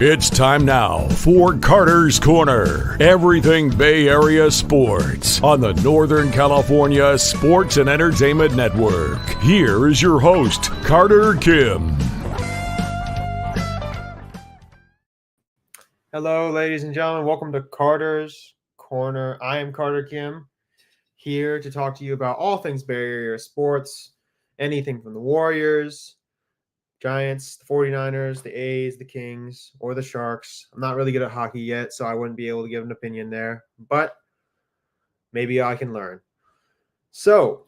It's time now for Carter's Corner. Everything Bay Area sports on the Northern California Sports and Entertainment Network. Here is your host, Carter Kim. Hello, ladies and gentlemen. Welcome to Carter's Corner. I am Carter Kim, here to talk to you about all things Bay Area sports, anything from the Warriors, Giants, the 49ers, the A's, the Kings, or the Sharks. I'm not really good at hockey yet, so I wouldn't be able to give an opinion there, but maybe I can learn. So,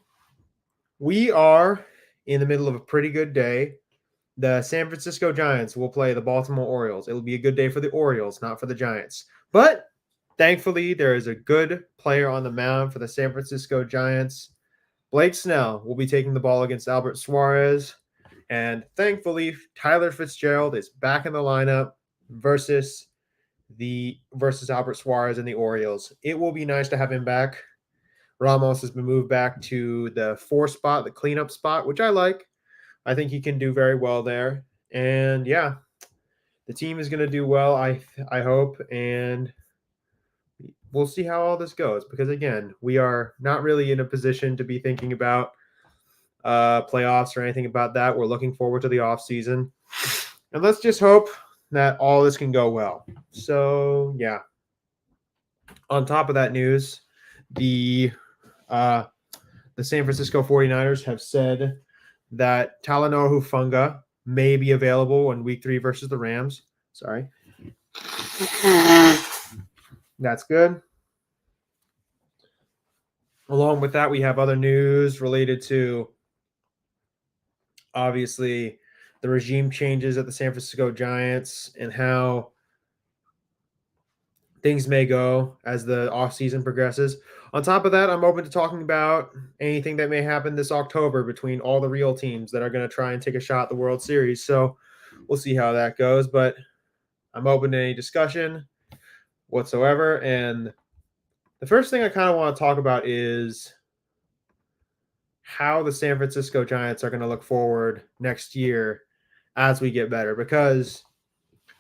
we are in the middle of a pretty good day. The San Francisco Giants will play the Baltimore Orioles. It'll be a good day for the Orioles, not for the Giants. But thankfully, there is a good player on the mound for the San Francisco Giants. Blake Snell will be taking the ball against Albert Suarez. And thankfully, Tyler Fitzgerald is back in the lineup versus Albert Suarez and the Orioles. It will be nice to have him back. Ramos has been moved back to the 4 spot, the cleanup spot, which I like. I think he can do very well there. And yeah, the team is going to do well, I hope. And we'll see how all this goes. Because again, we are not really in a position to be thinking about playoffs or anything about that. We're looking forward to the off season, and let's just hope that all this can go well. So yeah, on top of that news, the San Francisco 49ers have said that Talanoa Hufanga may be available in week 3 versus the Rams. Sorry. That's good. Along with that, we have other news related to obviously the regime changes at the San Francisco Giants and how things may go as the offseason progresses. On top of that, I'm open to talking about anything that may happen this October between all the real teams that are going to try and take a shot at the World Series. So we'll see how that goes, but I'm open to any discussion whatsoever. And the first thing I kind of want to talk about is how the San Francisco Giants are going to look forward next year as we get better. Because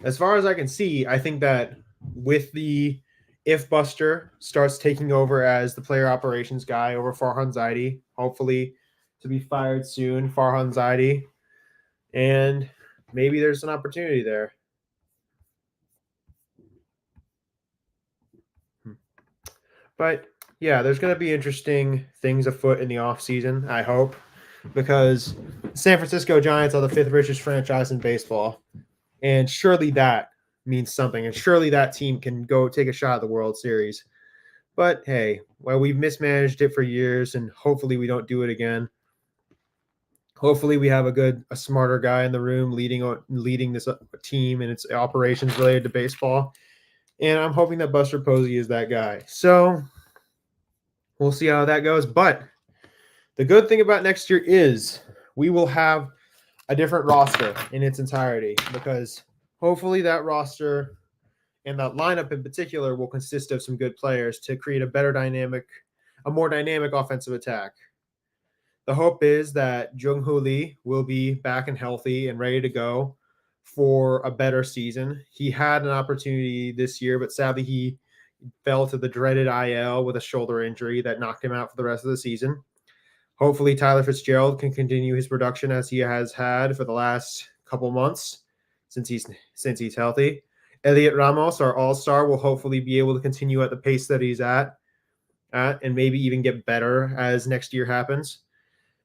as far as I can see, I think that with if Buster starts taking over as the player operations guy over Farhan Zaidi, hopefully to be fired soon, Farhan Zaidi, and maybe there's an opportunity there. But yeah, there's going to be interesting things afoot in the offseason, I hope, because San Francisco Giants are the 5th richest franchise in baseball, and surely that means something, and surely that team can go take a shot at the World Series. But hey, well, we've mismanaged it for years, and hopefully we don't do it again. Hopefully we have a smarter guy in the room leading this team and its operations related to baseball, and I'm hoping that Buster Posey is that guy. So we'll see how that goes. But the good thing about next year is we will have a different roster in its entirety, because hopefully that roster and that lineup in particular will consist of some good players to create a more dynamic offensive attack. The hope is that Jung-Hoo Lee will be back and healthy and ready to go for a better season. He had an opportunity this year, but sadly he fell to the dreaded IL with a shoulder injury that knocked him out for the rest of the season. Hopefully Tyler Fitzgerald can continue his production as he has had for the last couple months since he's healthy. Elliot Ramos, our all-star, will hopefully be able to continue at the pace that he's at and maybe even get better as next year happens.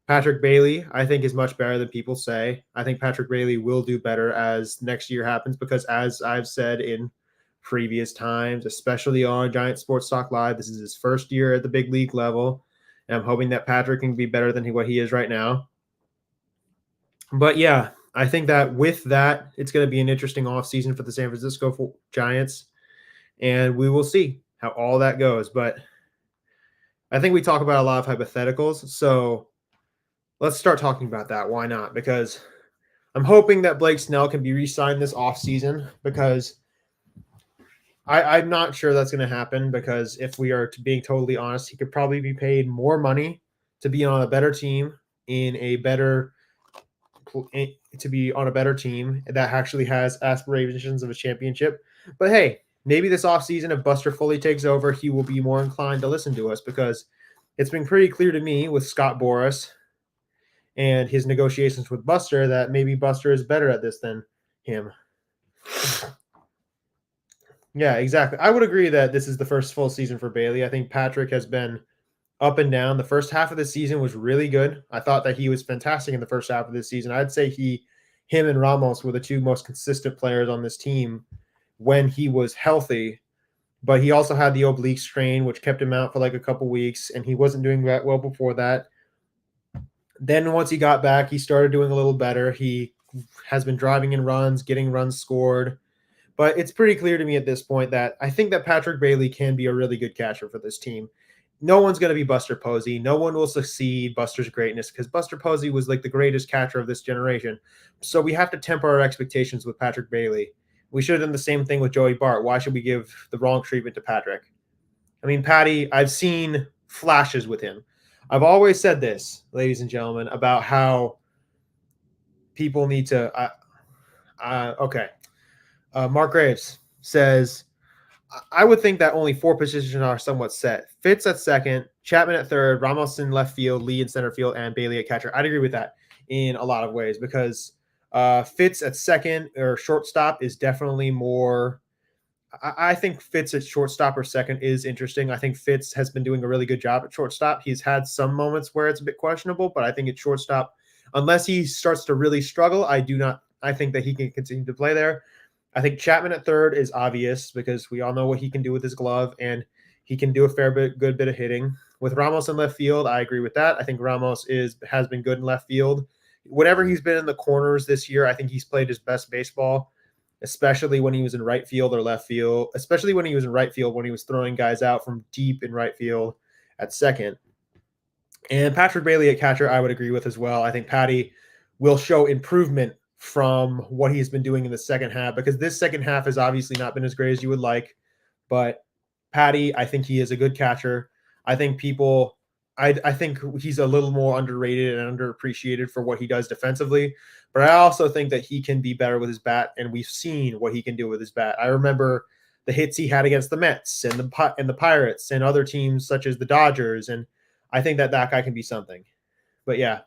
Patrick Bailey, I think, is much better than people say. I think Patrick Bailey will do better as next year happens, because as I've said in previous times, especially on Giant Sports Talk Live, this is his first year at the big league level, and I'm hoping that Patrick can be better than what he is right now. But yeah, I think that with that, it's going to be an interesting offseason for the San Francisco Giants, and we will see how all that goes. But I think we talk about a lot of hypotheticals, so let's start talking about that. Why not? Because I'm hoping that Blake Snell can be re-signed this offseason, because I'm not sure that's going to happen, because if we are being totally honest, he could probably be paid more money to be on a better team in a better to be on a better team that actually has aspirations of a championship. But hey, maybe this offseason, if Buster fully takes over, he will be more inclined to listen to us, because it's been pretty clear to me with Scott Boras and his negotiations with Buster that maybe Buster is better at this than him. Yeah, exactly. I would agree that this is the first full season for Bailey. I think Patrick has been up and down. The first half of the season was really good. I thought that he was fantastic in the first half of this season. I'd say him and Ramos were the two most consistent players on this team when he was healthy. But he also had the oblique strain, which kept him out for like a couple weeks, and he wasn't doing that well before that. Then once he got back, he started doing a little better. He has been driving in runs, getting runs scored. But it's pretty clear to me at this point that I think that Patrick Bailey can be a really good catcher for this team. No one's going to be Buster Posey. No one will succeed Buster's greatness, because Buster Posey was like the greatest catcher of this generation. So we have to temper our expectations with Patrick Bailey. We should have done the same thing with Joey Bart. Why should we give the wrong treatment to Patrick? I mean, Patty, I've seen flashes with him. I've always said this, ladies and gentlemen, about how people need to okay. Mark Graves says, I would think that only 4 positions are somewhat set. Fitz at second, Chapman at third, Ramos in left field, Lee in center field, and Bailey at catcher. I'd agree with that in a lot of ways, because Fitz at second or shortstop is definitely more. I think Fitz at shortstop or second is interesting. I think Fitz has been doing a really good job at shortstop. He's had some moments where it's a bit questionable, but I think at shortstop, unless he starts to really struggle, I think that he can continue to play there. I think Chapman at third is obvious, because we all know what he can do with his glove, and he can do a good bit of hitting. With Ramos in left field, I agree with that. I think Ramos has been good in left field. Whenever he's been in the corners this year, I think he's played his best baseball, especially when he was in right field or left field, especially when he was in right field, when he was throwing guys out from deep in right field at second. And Patrick Bailey at catcher, I would agree with as well. I think Patty will show improvement from what he's been doing in the second half, because this second half has obviously not been as great as you would like. But Patty, I think he is a good catcher. I think I think he's a little more underrated and underappreciated for what he does defensively. But I also think that he can be better with his bat, and we've seen what he can do with his bat. I remember the hits he had against the Mets and the Pirates and other teams such as the Dodgers, and I think that guy can be something. But yeah.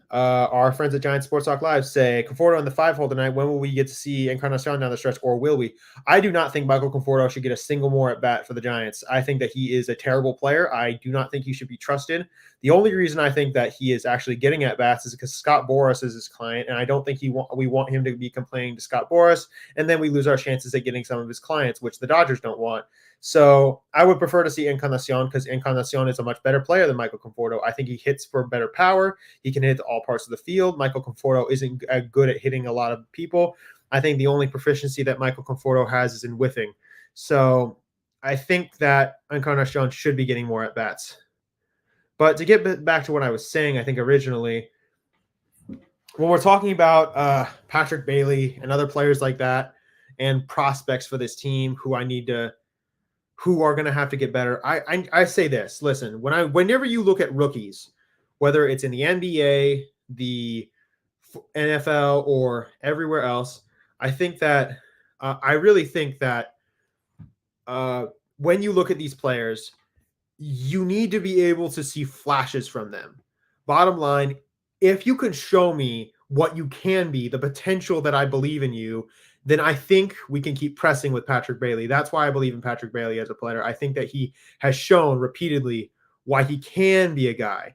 Our friends at Giant Sports Talk Live say, Conforto in the 5-hole tonight. When will we get to see Encarnacion down the stretch, or will we? I do not think Michael Conforto should get a single more at bat for the Giants. I think that he is a terrible player. I do not think he should be trusted. The only reason I think that he is actually getting at bats is because Scott Boras is his client, and I don't think we want him to be complaining to Scott Boras, and then we lose our chances at getting some of his clients, which the Dodgers don't want. So I would prefer to see Encarnacion, because Encarnacion is a much better player than Michael Conforto. I think he hits for better power. He can hit all parts of the field. Michael Conforto isn't good at hitting a lot of people. I think the only proficiency that Michael Conforto has is in whiffing. So I think that Encarnacion should be getting more at-bats. But to get back to what I was saying, I think originally, when we're talking about Patrick Bailey and other players like that and prospects for this team who are going to have to get better. I say this, listen, whenever you look at rookies, whether it's in the NBA, the NFL, or everywhere else, I think that I really think that when you look at these players, you need to be able to see flashes from them. Bottom line, if you can show me what you can be, the potential that I believe in you, then I think we can keep pressing with Patrick Bailey. That's why I believe in Patrick Bailey as a player. I think that he has shown repeatedly why he can be a guy.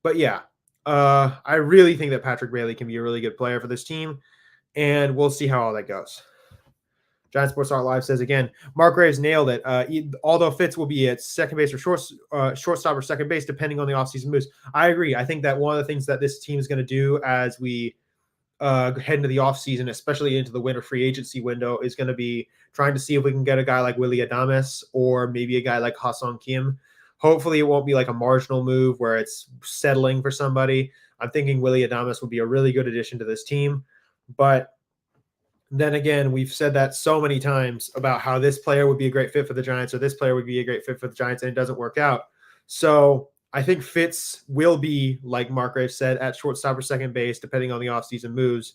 But yeah, I really think that Patrick Bailey can be a really good player for this team, and we'll see how all that goes. Giant Sports Art Live says again, Mark Graves nailed it. Although Fitz will be at second base or shortstop or second base, depending on the offseason moves. I agree. I think that one of the things that this team is going to do as we head into the offseason, especially into the winter free agency window, is going to be trying to see if we can get a guy like Willy Adames or maybe a guy like Ha-Seong Kim. Hopefully it won't be like a marginal move where it's settling for somebody. I'm thinking Willy Adames would be a really good addition to this team. But then again, we've said that so many times about how this player would be a great fit for the Giants or this player would be a great fit for the Giants, and it doesn't work out. So I think Fitz will be, like Mark Graves said, at shortstop or second base, depending on the offseason moves.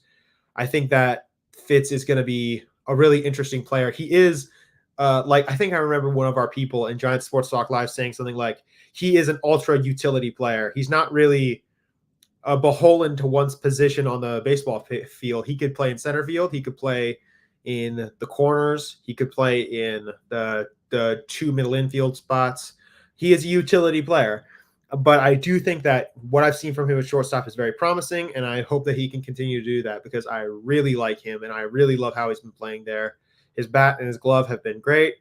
I think that Fitz is going to be a really interesting player. He is, like, I think I remember one of our people in Giant Sports Talk Live saying something like, he is an ultra utility player. He's not really beholden to one's position on the baseball field. He could play in center field. He could play in the corners. He could play in the two middle infield spots. He is a utility player. But I do think that what I've seen from him at shortstop is very promising, and I hope that he can continue to do that because I really like him, and I really love how he's been playing there. His bat and his glove have been great.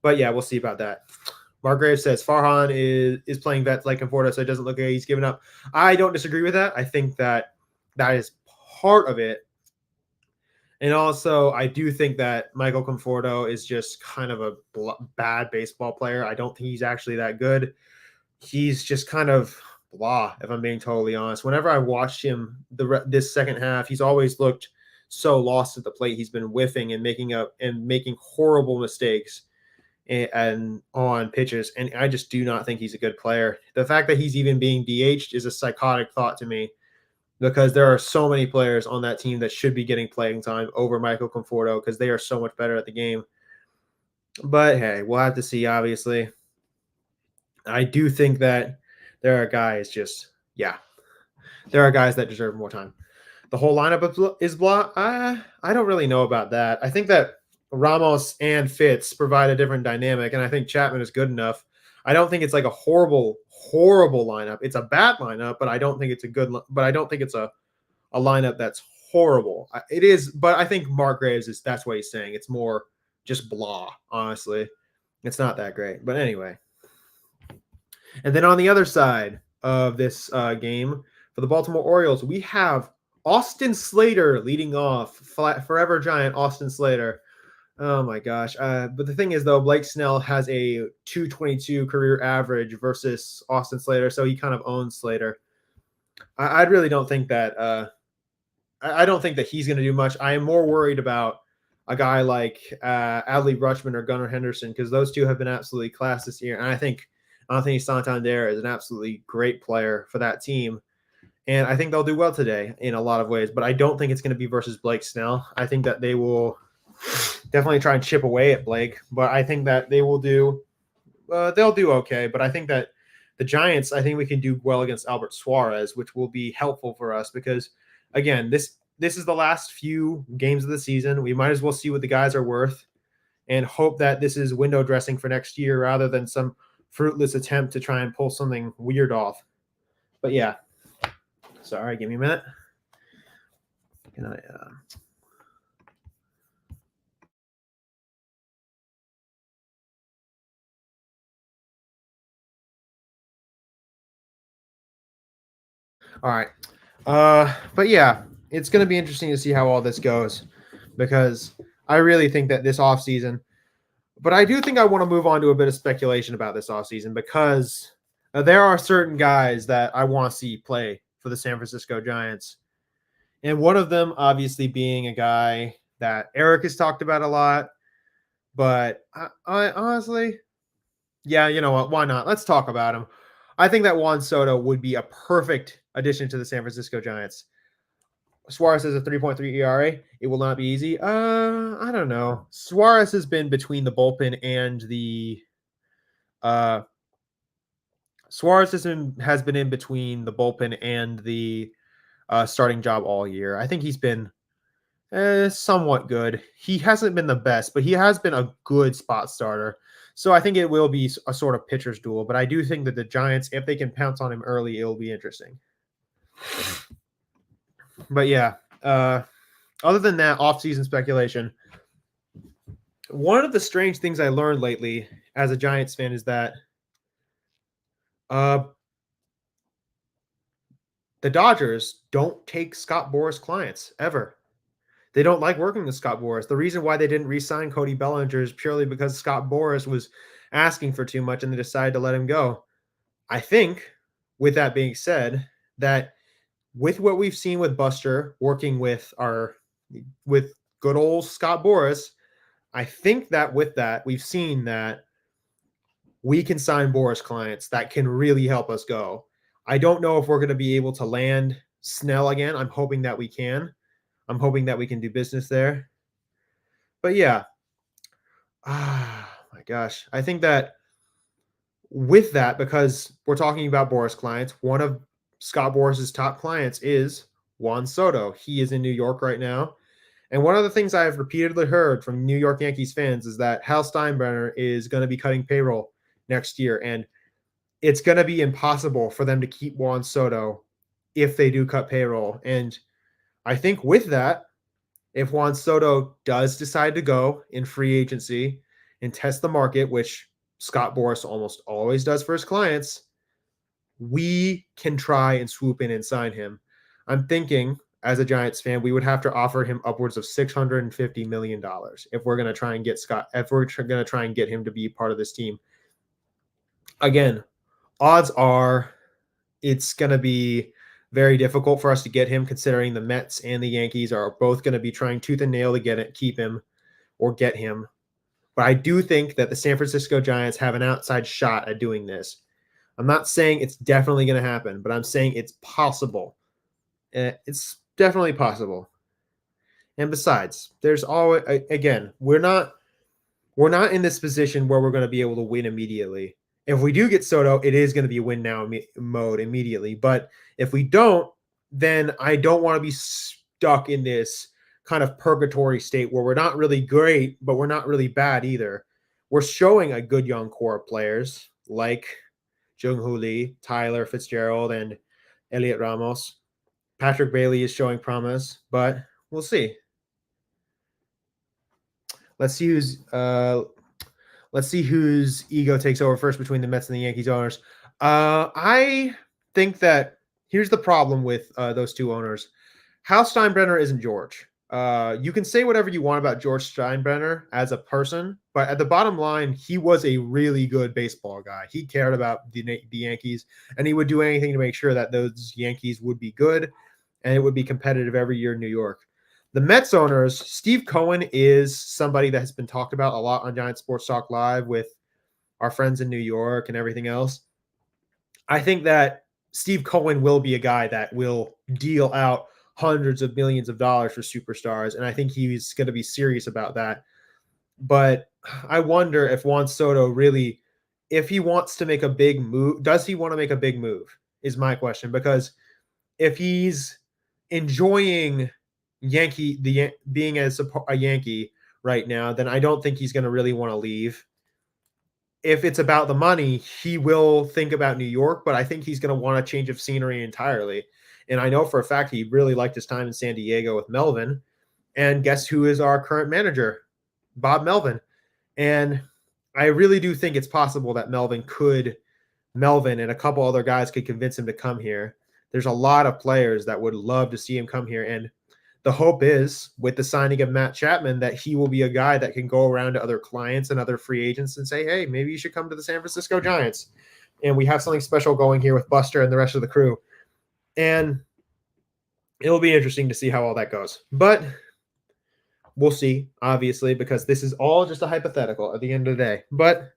But yeah, we'll see about that. Mark Graves says Farhan is playing vets like Conforto, so it doesn't look like he's given up. I don't disagree with that. I think that is part of it. And also, I do think that Michael Conforto is just kind of a bad baseball player. I don't think he's actually that good. He's just kind of blah, if I'm being totally honest. Whenever I watched him this second half, he's always looked so lost at the plate. He's been whiffing and making horrible mistakes and on pitches, and I just do not think he's a good player. The fact that he's even being DH'd is a psychotic thought to me because there are so many players on that team that should be getting playing time over Michael Conforto because they are so much better at the game. But hey, we'll have to see, obviously. I do think that there are guys there are guys that deserve more time. The whole lineup is blah. I don't really know about that. I think that Ramos and Fitz provide a different dynamic, and I think Chapman is good enough. I don't think it's like a horrible lineup. It's a bad lineup, but I don't think it's a lineup that's horrible. It is, but I think Mark Graves that's what he's saying. It's more just blah, honestly. It's not that great. But anyway. And then on the other side of this game for the Baltimore Orioles, we have Austin Slater leading off. Forever Giant Austin Slater. Oh my gosh. But the thing is, though, Blake Snell has a 222 career average versus Austin Slater, so he kind of owns Slater. I really don't think that I don't think that he's going to do much. I am more worried about a guy like Adley Rutschman or Gunnar Henderson because those two have been absolutely class this year. And I think Anthony Santander is an absolutely great player for that team. And I think they'll do well today in a lot of ways. But I don't think it's going to be versus Blake Snell. I think that they will definitely try and chip away at Blake. But I think that they'll do okay. But I think that the Giants, I think we can do well against Albert Suarez, which will be helpful for us because, again, this is the last few games of the season. We might as well see what the guys are worth and hope that this is window dressing for next year rather than some fruitless attempt to try and pull something weird off. But yeah. Sorry, give me a minute. Can I All right. But yeah, it's going to be interesting to see how all this goes because I really think that this offseason, but I do think I want to move on to a bit of speculation about this offseason because there are certain guys that I want to see play for the San Francisco Giants. And one of them obviously being a guy that Eric has talked about a lot, but I honestly, yeah, you know what? Why not? Let's talk about him. I think that Juan Soto would be a perfect addition to the San Francisco Giants. Suarez has a 3.3 ERA. It will not be easy. I don't know. Suarez has been between the bullpen and the Suarez has been in between the bullpen and the starting job all year. I think he's been somewhat good. He hasn't been the best, but he has been a good spot starter. So I think it will be a sort of pitcher's duel, but I do think that the Giants, if they can pounce on him early, it'll be interesting. But yeah, other than that, off-season speculation, one of the strange things I learned lately as a Giants fan is that the Dodgers don't take Scott Boras clients ever. They don't like working with Scott Boras. The reason why they didn't re-sign Cody Bellinger is purely because Scott Boras was asking for too much and they decided to let him go. I think, with that being said, that with what we've seen with Buster working with good old Scott Boras, I think that with that, we've seen that we can sign Boris clients that can really help us go. I don't know if we're going to be able to land Snell again. I'm hoping that we can. I'm hoping that we can do business there. But yeah. My gosh. I think that with that, because we're talking about Boris clients, one of Scott Boris's top clients is Juan Soto. He is in New York right now. And one of the things I've repeatedly heard from New York Yankees fans is that Hal Steinbrenner is going to be cutting payroll next year. And it's going to be impossible for them to keep Juan Soto if they do cut payroll. And I think with that, if Juan Soto does decide to go in free agency and test the market, which Scott Boras almost always does for his clients, we can try and swoop in and sign him. I'm thinking, as a Giants fan, we would have to offer him upwards of $650 million if we're going to try and get him to be part of this team. Again, odds are it's going to be very difficult for us to get him, considering the Mets and the Yankees are both going to be trying tooth and nail to keep him or get him. But I do think that the San Francisco Giants have an outside shot at doing this. I'm not saying it's definitely going to happen, but I'm saying it's possible. It's definitely possible. And besides, there's always, again, we're not in this position where we're going to be able to win immediately. If we do get Soto, it is going to be a win now mode immediately. But if we don't, then I don't want to be stuck in this kind of purgatory state where we're not really great, but we're not really bad either. We're showing a good young core of players like Jung-Hoo Lee, Tyler Fitzgerald, and Elliot Ramos. Patrick Bailey is showing promise, but we'll see. Let's see whose ego takes over first between the Mets and the Yankees owners. I think that here's the problem with those two owners. Hal Steinbrenner isn't George. You can say whatever you want about George Steinbrenner as a person, but at the bottom line, he was a really good baseball guy. He cared about the Yankees, and he would do anything to make sure that those Yankees would be good and it would be competitive every year in New York. The Mets owners, Steve Cohen is somebody that has been talked about a lot on Giant Sports Talk Live with our friends in New York and everything else. I think that Steve Cohen will be a guy that will deal out hundreds of millions of dollars for superstars, and I think he's going to be serious about that. But I wonder if Juan Soto really, if he wants to make a big move, does he want to make a big move is my question. Because if he's enjoying being as a Yankee right now, then I don't think he's going to really want to leave. If it's about the money, he will think about New York, but I think he's going to want a change of scenery entirely. And I know for a fact he really liked his time in San Diego with Melvin. And guess who is our current manager? Bob Melvin. And I really do think it's possible that Melvin and a couple other guys could convince him to come here. There's a lot of players that would love to see him come here. And the hope is, with the signing of Matt Chapman, that he will be a guy that can go around to other clients and other free agents and say, hey, maybe you should come to the San Francisco Giants. And we have something special going here with Buster and the rest of the crew. And it'll be interesting to see how all that goes. But we'll see, obviously, because this is all just a hypothetical at the end of the day. But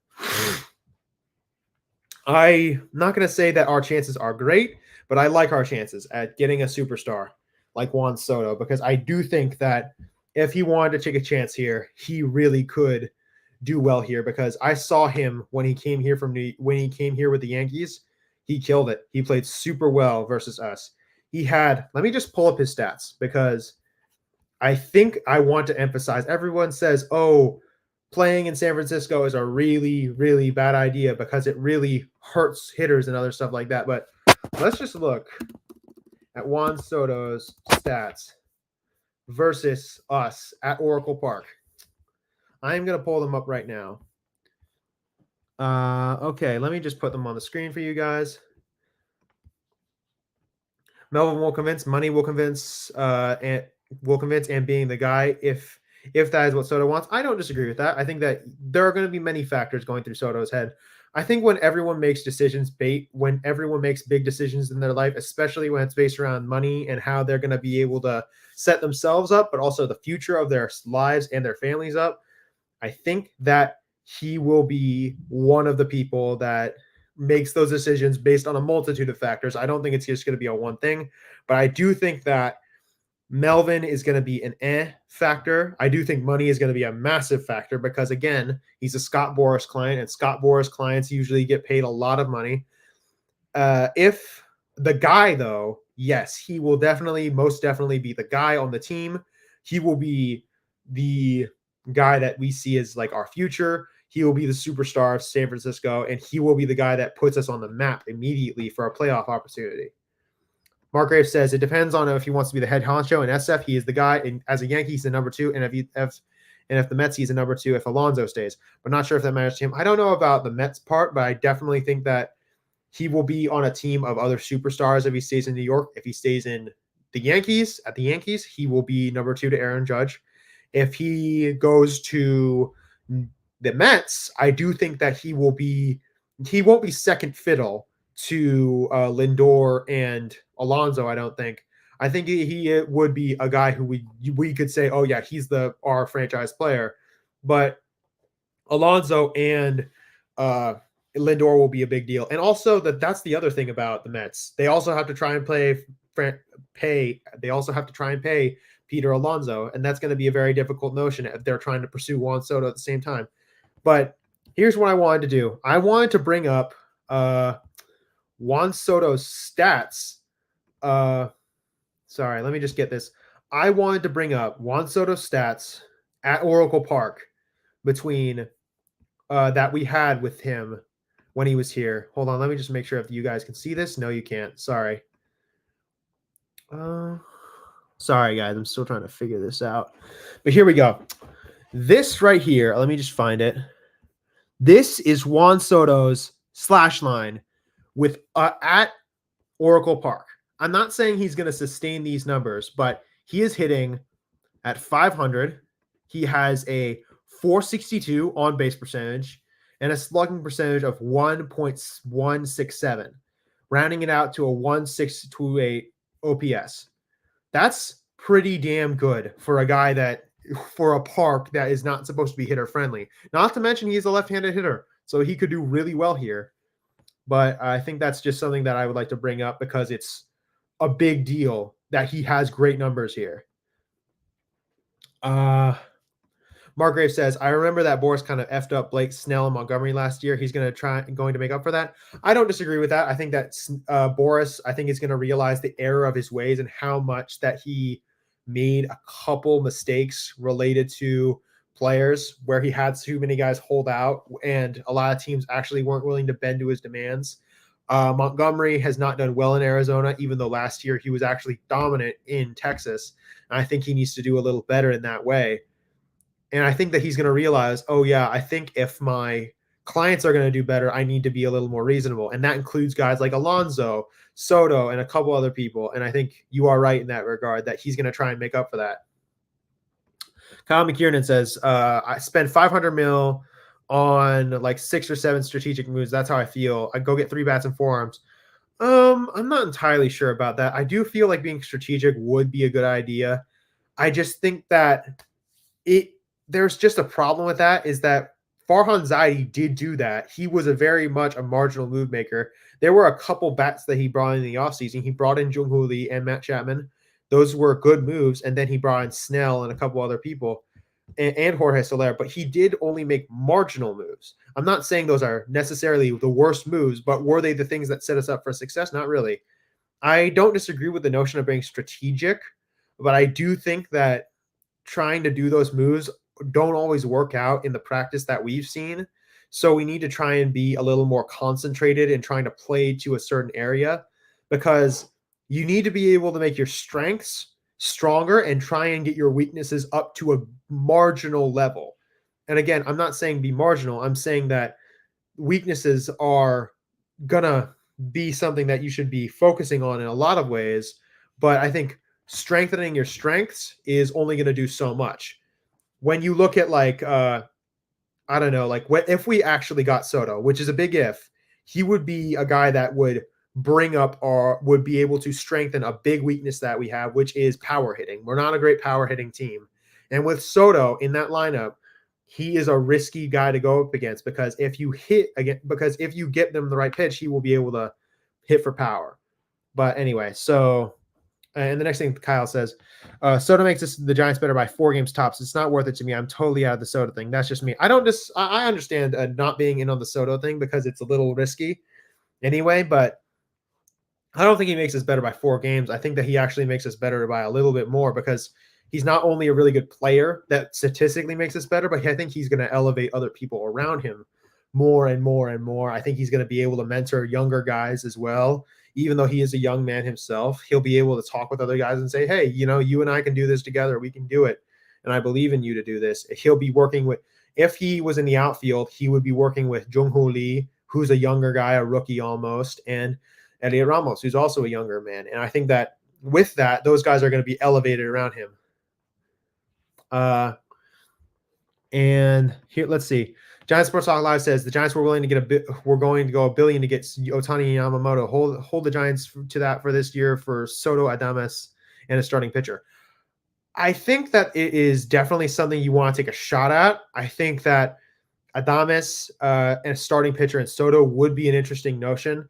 I'm not going to say that our chances are great, but I like our chances at getting a superstar like Juan Soto, because I do think that if he wanted to take a chance here, he really could do well here, because I saw him when he came here with the Yankees. He killed it. He played super well versus us. Let me just pull up his stats, because I think I want to emphasize, everyone says, oh, playing in San Francisco is a really, really bad idea because it really hurts hitters and other stuff like that. But let's just look at Juan Soto's stats versus us at Oracle Park. I'm going to pull them up right now. Okay, let me just put them on the screen for you guys. Melvin will convince, money will convince, and being the guy if that is what Soto wants. I don't disagree with that. I think that there are going to be many factors going through Soto's head. I think when everyone makes big decisions in their life, especially when it's based around money and how they're going to be able to set themselves up, but also the future of their lives and their families up, I think that he will be one of the people that makes those decisions based on a multitude of factors. I don't think it's just going to be a one thing, but I do think that Melvin is going to be an factor. I do think money is going to be a massive factor because, again, he's a Scott Boras client, and Scott Boras clients usually get paid a lot of money. If the guy, though, yes, he will most definitely be the guy on the team. He will be the guy that we see as like our future. He will be the superstar of San Francisco, and he will be the guy that puts us on the map immediately for a playoff opportunity. Mark Graves says it depends on if he wants to be the head honcho. In SF, he is the guy. And as a Yankee, he's the number 2. And if the Mets, he's the number 2 if Alonso stays. But not sure if that matters to him. I don't know about the Mets part, but I definitely think that he will be on a team of other superstars if he stays in New York. If he stays in the Yankees, he will be number 2 to Aaron Judge. If he goes to the Mets, I do think that he won't be second fiddle to Lindor and Alonso. I don't think. I think he would be a guy who we could say, oh yeah, he's our franchise player. But Alonso and Lindor will be a big deal. And also that's the other thing about the Mets. They also have to try and They also have to try and pay Peter Alonso, and that's going to be a very difficult notion if they're trying to pursue Juan Soto at the same time. But here's what I wanted to do. I wanted to bring up Juan Soto's stats. Sorry, let me just get this. I wanted to bring up Juan Soto's stats at Oracle Park between that we had with him when he was here. Hold on, let me just make sure if you guys can see this. No, you can't. Sorry. Sorry, guys. I'm still trying to figure this out. But here we go. This right here, let me just find it. This is Juan Soto's slash line with at Oracle Park. I'm not saying he's going to sustain these numbers, but he is hitting at 500. He has a 462 on base percentage and a slugging percentage of 1.167, rounding it out to a 1.628 OPS. That's pretty damn good for a guy for a park that is not supposed to be hitter friendly. Not to mention he's a left-handed hitter, so he could do really well here. But I think that's just something that I would like to bring up because it's a big deal that he has great numbers here. Margrave says, I remember that Boras kind of effed up Blake Snell and Montgomery last year. He's going to make up for that. I don't disagree with that. I think that Boras, is going to realize the error of his ways and how much that he made a couple mistakes related to players where he had too many guys hold out and a lot of teams actually weren't willing to bend to his demands. Montgomery has not done well in Arizona, even though last year he was actually dominant in Texas. And I think he needs to do a little better in that way. And I think that he's going to realize, oh, yeah, I think if my clients are going to do better, I need to be a little more reasonable. And that includes guys like Alonso, Soto, and a couple other people. And I think you are right in that regard that he's going to try and make up for that. Kyle McKiernan says, I spent $500 million on like 6 or 7 strategic moves. That's how I feel. I go get 3 bats and 4 arms. I'm not entirely sure about that. I do feel like being strategic would be a good idea. I just think that there's just a problem with that is that Farhan Zaidi did do that. He was very much a marginal move maker. There were a couple bats that he brought in the offseason. He brought in Jung-Hoo Lee and Matt Chapman. Those were good moves. And then he brought in Snell and a couple other people and Jorge Soler. But he did only make marginal moves. I'm not saying those are necessarily the worst moves, but were they the things that set us up for success? Not really. I don't disagree with the notion of being strategic, but I do think that trying to do those moves don't always work out in the practice that we've seen. So we need to try and be a little more concentrated in trying to play to a certain area because you need to be able to make your strengths stronger and try and get your weaknesses up to a marginal level. And again, I'm not saying be marginal. I'm saying that weaknesses are going to be something that you should be focusing on in a lot of ways. But I think strengthening your strengths is only going to do so much. When you look at if we actually got Soto, which is a big if, he would be a guy that would bring up or would be able to strengthen a big weakness that we have, which is power hitting. We're not a great power hitting team. And with Soto in that lineup, he is a risky guy to go up against because if you get them the right pitch, he will be able to hit for power. But anyway, so and the next thing Kyle says, Soto makes the Giants better by 4 games tops. It's not worth it to me. I'm totally out of the Soto thing. That's just me. I understand not being in on the Soto thing because it's a little risky anyway, but I don't think he makes us better by 4 games. I think that he actually makes us better by a little bit more because he's not only a really good player that statistically makes us better, but I think he's going to elevate other people around him more and more and more. I think he's going to be able to mentor younger guys as well. Even though he is a young man himself, he'll be able to talk with other guys and say, hey, you and I can do this together. We can do it. And I believe in you to do this. He'll be working with, if he was in the outfield, he would be working with Jung-Hoo Lee, who's a younger guy, a rookie almost, and Elliot Ramos, who's also a younger man. And I think that with that, those guys are going to be elevated around him. And here, let's see. Giants Sports Talk Live says the Giants were willing to get we're going to go $1 billion to get Ohtani and Yamamoto. Hold the Giants to that for this year for Soto, Adames, and a starting pitcher. I think that it is definitely something you want to take a shot at. I think that Adames and a starting pitcher and Soto would be an interesting notion.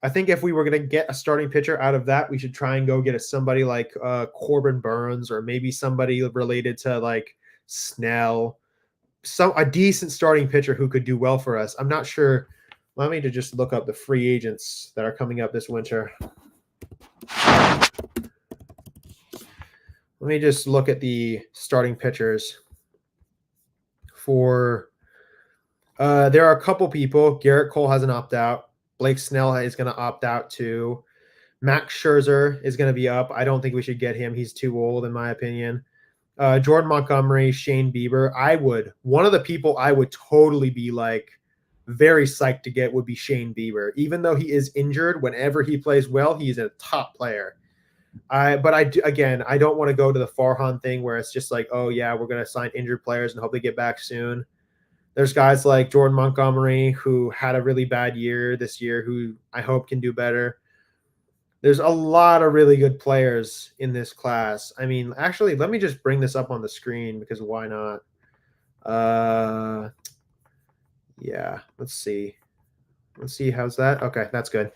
I think if we were going to get a starting pitcher out of that, we should try and go get somebody like Corbin Burns or maybe somebody related to like Snell, a decent starting pitcher who could do well for us. I'm not sure. Let me just look up the free agents that are coming up this winter. Let me just look at the starting pitchers for there are a couple people. Garrett Cole has an opt-out. Blake Snell is going to opt out too. Max Scherzer is going to be up. I don't think we should get him. He's too old, in my opinion. Jordan Montgomery, Shane Bieber. One of the people I would totally be like very psyched to get would be Shane Bieber. Even though he is injured, whenever he plays well, he's a top player. I don't want to go to the Farhan thing where it's just like, oh yeah, we're going to sign injured players and hope they get back soon. There's guys like Jordan Montgomery who had a really bad year this year who I hope can do better. There's a lot of really good players in this class. I mean, actually, let me just bring this up on the screen because why not? Yeah, let's see. How's that? Okay, that's good.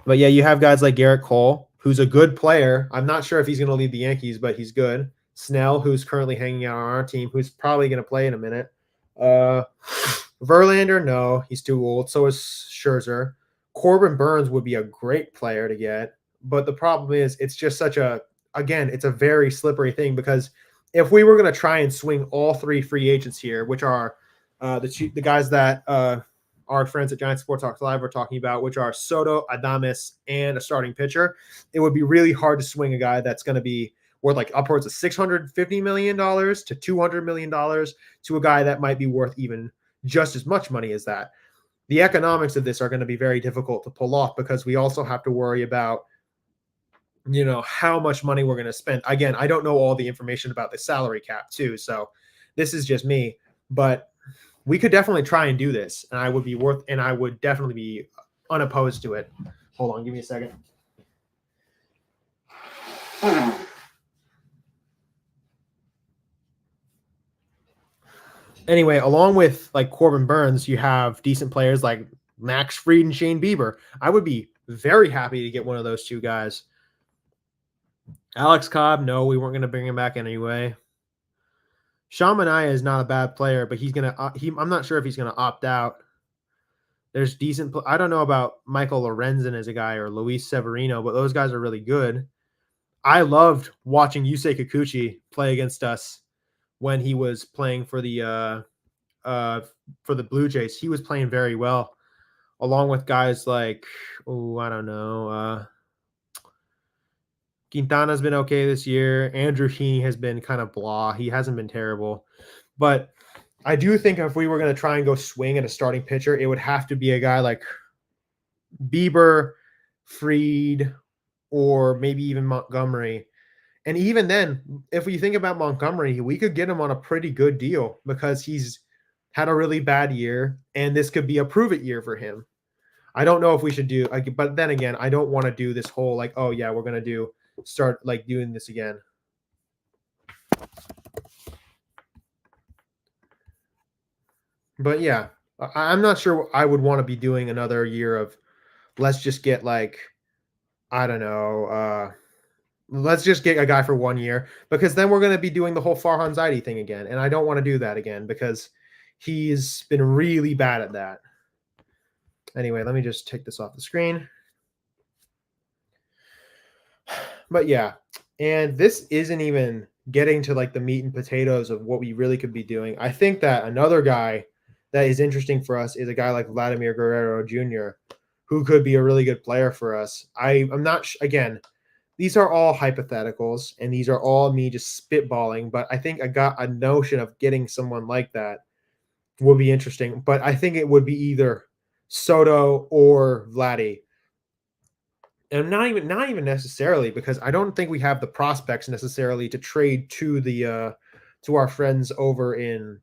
But yeah, you have guys like Garrett Cole, who's a good player. I'm not sure if he's going to lead the Yankees, but he's good. Snell, who's currently hanging out on our team, who's probably going to play in a minute. Verlander, no, he's too old. So is Scherzer. Corbin Burns would be a great player to get, but the problem is it's just it's a very slippery thing because if we were going to try and swing all 3 free agents here, which are the guys that our friends at Giants Sports Talk Live are talking about, which are Soto, Adames, and a starting pitcher, it would be really hard to swing a guy that's going to be worth like upwards of $650 million to $200 million to a guy that might be worth even just as much money as that. The economics of this are going to be very difficult to pull off because we also have to worry about, how much money we're going to spend. Again, I don't know all the information about the salary cap too, so this is just me, but we could definitely try and do this, and I would definitely be unopposed to it. Hold on, give me a second. Anyway, along with like Corbin Burns, you have decent players like Max Fried and Shane Bieber. I would be very happy to get one of those 2 guys. Alex Cobb, no, we weren't going to bring him back anyway. Sean Manaea is not a bad player, but I'm not sure if he's going to opt out. There's decent. I don't know about Michael Lorenzen as a guy or Luis Severino, but those guys are really good. I loved watching Yusei Kikuchi play against us when he was playing for the Blue Jays. He was playing very well, along with guys like, I don't know. Quintana's been okay this year. Andrew Heaney has been kind of blah. He hasn't been terrible. But I do think if we were going to try and go swing at a starting pitcher, it would have to be a guy like Bieber, Fried, or maybe even Montgomery. And even then, if we think about Montgomery, we could get him on a pretty good deal because he's had a really bad year, and this could be a prove-it year for him. I don't know if we should do, but then again, I don't want to do this whole like, oh yeah, we're going to start like doing this again. But yeah, I'm not sure I would want to be doing another year of let's just get like I don't know, let's just get a guy for 1 year because then we're going to be doing the whole Farhan Zaidi thing again, and I don't want to do that again because he's been really bad at that. Anyway, let me just take this off the screen. But yeah, and this isn't even getting to like the meat and potatoes of what we really could be doing. I think that another guy that is interesting for us is a guy like Vladimir Guerrero Jr., who could be a really good player for us. I'm not again. These are all hypotheticals, and these are all me just spitballing. But I think I got a notion of getting someone like that would be interesting. But I think it would be either Soto or Vladdy, and not even necessarily because I don't think we have the prospects necessarily to trade to the to our friends over in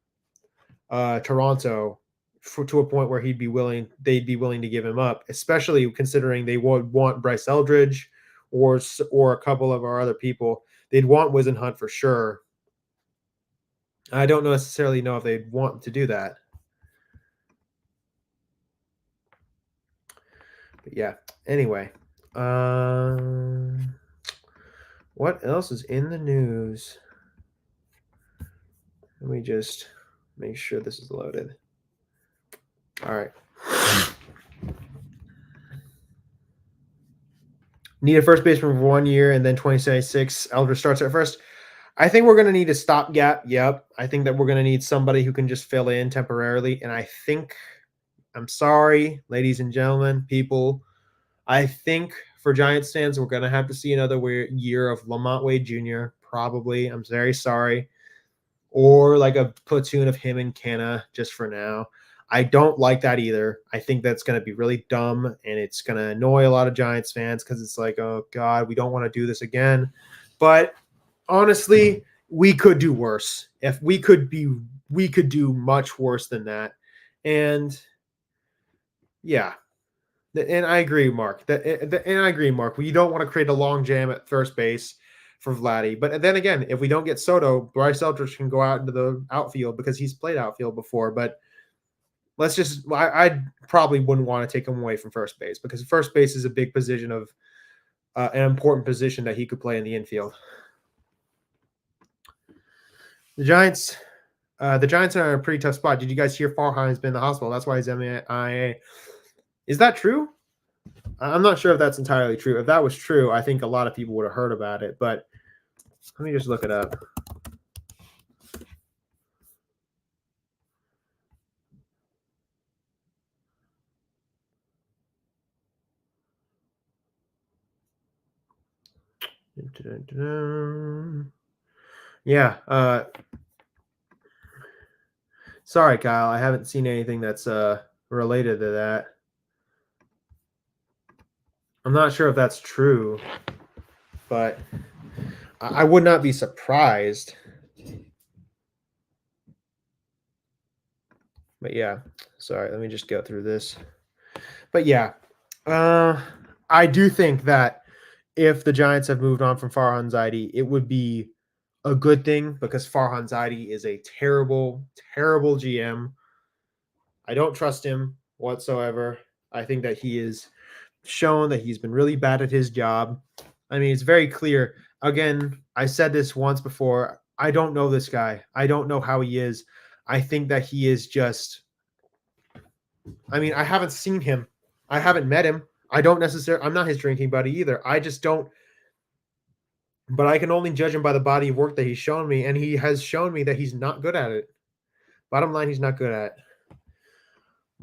Toronto to a point where they'd be willing to give him up, especially considering they would want Bryce Eldridge or a couple of our other people. They'd want Hunt for sure. I don't necessarily know if they'd want to do that. But yeah. Anyway, what else is in the news? Let me just make sure this is loaded. All right. Need a first baseman for 1 year, and then 2076. Eldridge starts at first. I think we're going to need a stopgap. Yep. I think that we're going to need somebody who can just fill in temporarily. And I think, I'm sorry, ladies and gentlemen, people, I think for Giants fans, we're going to have to see another year of Lamont Wade Jr., probably. I'm very sorry. Or like a platoon of him and Canna just for now. I don't like that either. I think that's going to be really dumb, and it's going to annoy a lot of Giants fans because it's like, oh, God, we don't want to do this again. But honestly, we could do worse. If we could do much worse than that. And yeah, and I agree, Mark. And I agree, Mark. We don't want to create a long jam at first base for Vladdy. But then again, if we don't get Soto, Bryce Eldridge can go out into the outfield because he's played outfield before. But let's just, I probably wouldn't want to take him away from first base because first base is a big position of an important position that he could play in the infield. The Giants are in a pretty tough spot. Did you guys hear Farhan's been in the hospital? That's why he's MIA. Is that true? I'm not sure if that's entirely true. If that was true, I think a lot of people would have heard about it. But let me just look it up. Yeah. Sorry, Kyle. I haven't seen anything that's related to that. I'm not sure if that's true, but I would not be surprised. But yeah, sorry. Let me just go through this. But yeah, I do think that if the Giants have moved on from Farhan Zaidi, it would be a good thing because Farhan Zaidi is a terrible, terrible GM. I don't trust him whatsoever. I think that he is shown that he's been really bad at his job. I mean, it's very clear. Again, I said this once before. I don't know this guy. I don't know how he is. I think that he is just, I mean, I haven't seen him. I haven't met him. I'm not his drinking buddy either. I just don't, but I can only judge him by the body of work that he's shown me, and he has shown me that he's not good at it. Bottom line, he's not good at it.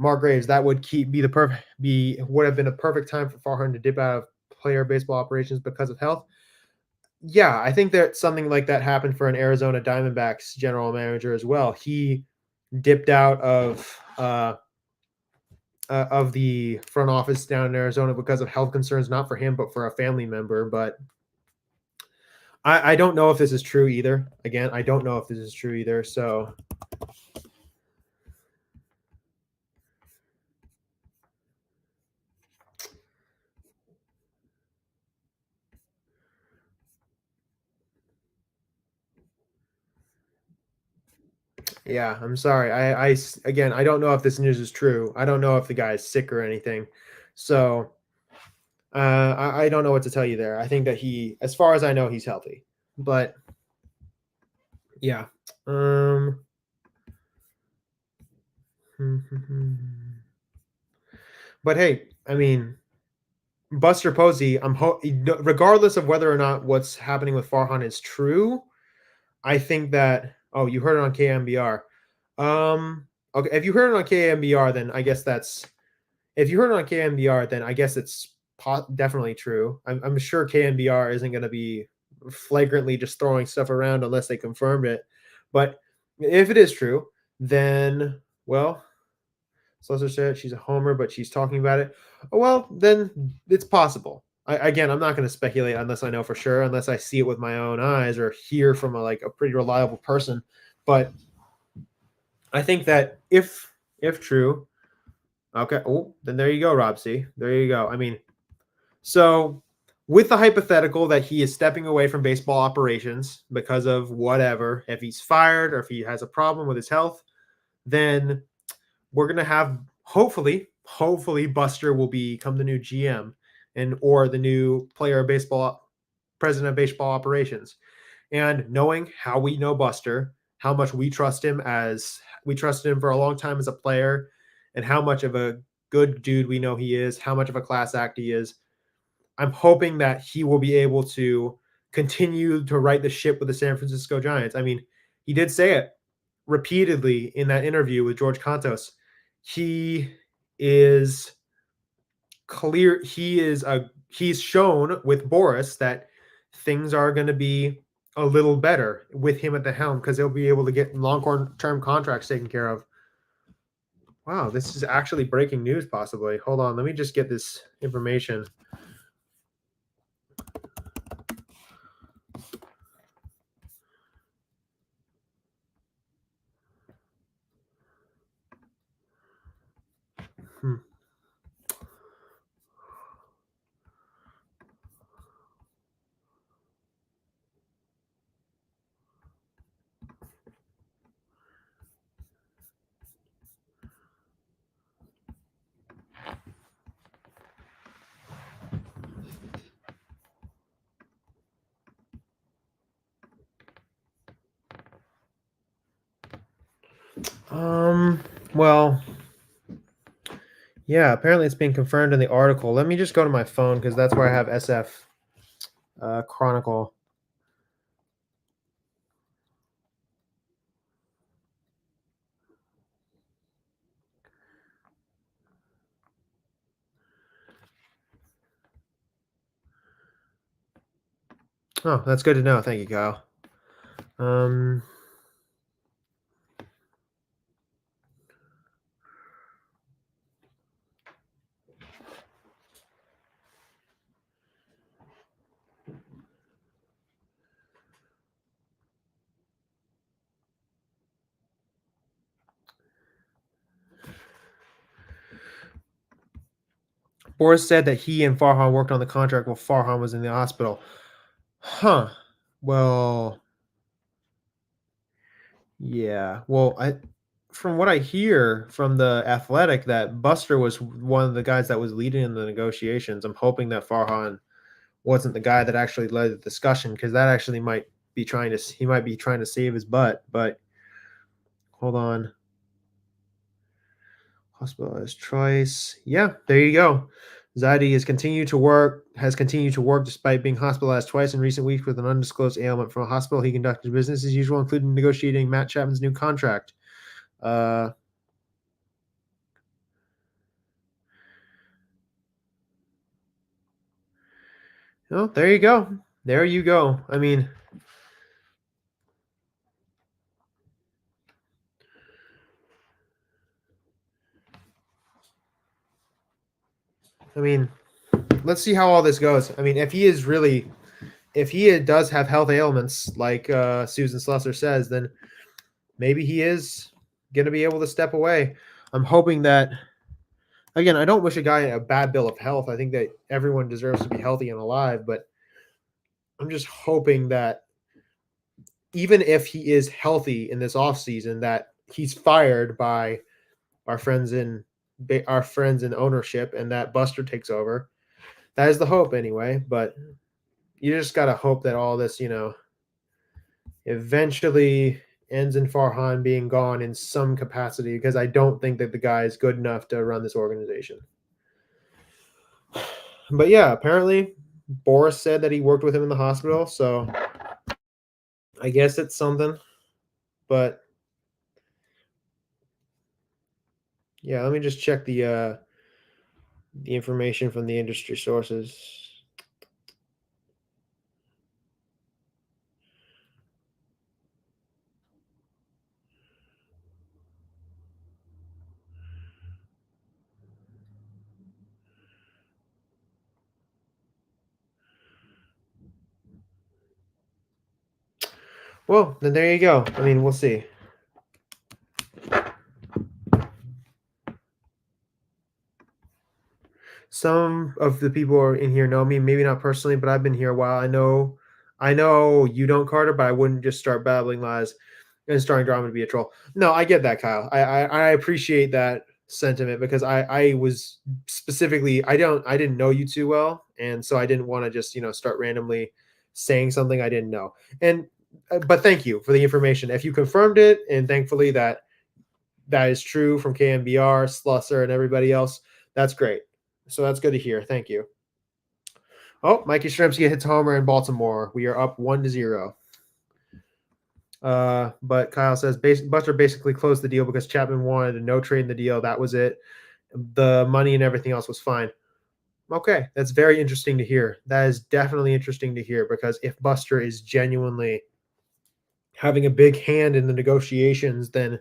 Mark Graves, that would would have been a perfect time for Farhan to dip out of player baseball operations because of health. Yeah, I think that something like that happened for an Arizona Diamondbacks general manager as well. He dipped out of the front office down in Arizona because of health concerns, not for him, but for a family member. But I don't know if this is true either. Again, I don't know if this is true either. So Yeah, I'm sorry. Again, I don't know if this news is true. I don't know if the guy is sick or anything. So I don't know what to tell you there. I think that as far as I know, he's healthy. But yeah. Um. But hey, I mean, Buster Posey. Regardless of whether or not what's happening with Farhan is true, I think that. Oh, you heard it on KMBR. Okay, if you heard it on KMBR, then I guess that's. If you heard it on KMBR, then I guess it's definitely true. I'm sure KMBR isn't going to be flagrantly just throwing stuff around unless they confirmed it. But if it is true, then well, Slessor said she's a homer, but she's talking about it. Well, then it's possible. Again, I'm not going to speculate unless I know for sure, unless I see it with my own eyes or hear from a pretty reliable person. But I think that if true, okay. Oh, then there you go, Rob C. There you go. I mean, so with the hypothetical that he is stepping away from baseball operations because of whatever, if he's fired or if he has a problem with his health, then we're gonna have hopefully Buster will become the new GM or the new president of baseball operations. And knowing how we know Buster, how much we trusted him for a long time as a player, and how much of a good dude we know he is, how much of a class act he is, I'm hoping that he will be able to continue to right the ship with the San Francisco Giants. I mean, he did say it repeatedly in that interview with George Contos. He is clear. He's shown with Boris that things are going to be a little better with him at the helm because they'll be able to get long-term contracts taken care of. Wow, this is actually breaking news, possibly. Hold on, let me just get this information. Well, yeah, apparently it's being confirmed in the article. Let me just go to my phone because that's where I have SF Chronicle. Oh, that's good to know. Thank you, Kyle. Boris said that he and Farhan worked on the contract while Farhan was in the hospital. Huh. Well, yeah. Well, from what I hear from the Athletic, that Buster was one of the guys that was leading in the negotiations. I'm hoping that Farhan wasn't the guy that actually led the discussion because that actually might be trying to save his butt. But hold on. Hospitalized twice. Yeah, there you go. Zaidi has continued to work despite being hospitalized twice in recent weeks with an undisclosed ailment. From a hospital, he conducted business as usual, including negotiating Matt Chapman's new contract. Oh, there you go. There you go. I mean, let's see how all this goes. I mean, if he does have health ailments like Susan Slusser says, then maybe he is going to be able to step away. I'm hoping that, again, I don't wish a guy a bad bill of health. I think that everyone deserves to be healthy and alive, but I'm just hoping that even if he is healthy in this offseason, that he's fired by our friends in ownership, and that Buster takes over. That is the hope anyway, but you just got to hope that all this, eventually ends in Farhan being gone in some capacity, because I don't think that the guy is good enough to run this organization. But yeah, apparently Boris said that he worked with him in the hospital, so I guess it's something. But yeah, let me just check the information from the industry sources. Well, then there you go. I mean, we'll see. Some of the people are in here know me, maybe not personally, but I've been here a while. I know you don't, Carter, but I wouldn't just start babbling lies and starting drama to be a troll. No, I get that, Kyle. I appreciate that sentiment, because I was specifically I didn't know you too well, and so I didn't want to just start randomly saying something I didn't know. And but thank you for the information. If you confirmed it, and thankfully that is true from KMBR, Slusser, and everybody else, that's great. So that's good to hear. Thank you. Oh, Mikey Shremsky hits a homer in Baltimore. We are up 1-0. But Kyle says Buster basically closed the deal because Chapman wanted a no trade in the deal. That was it. The money and everything else was fine. Okay, that's very interesting to hear. That is definitely interesting to hear, because if Buster is genuinely having a big hand in the negotiations, then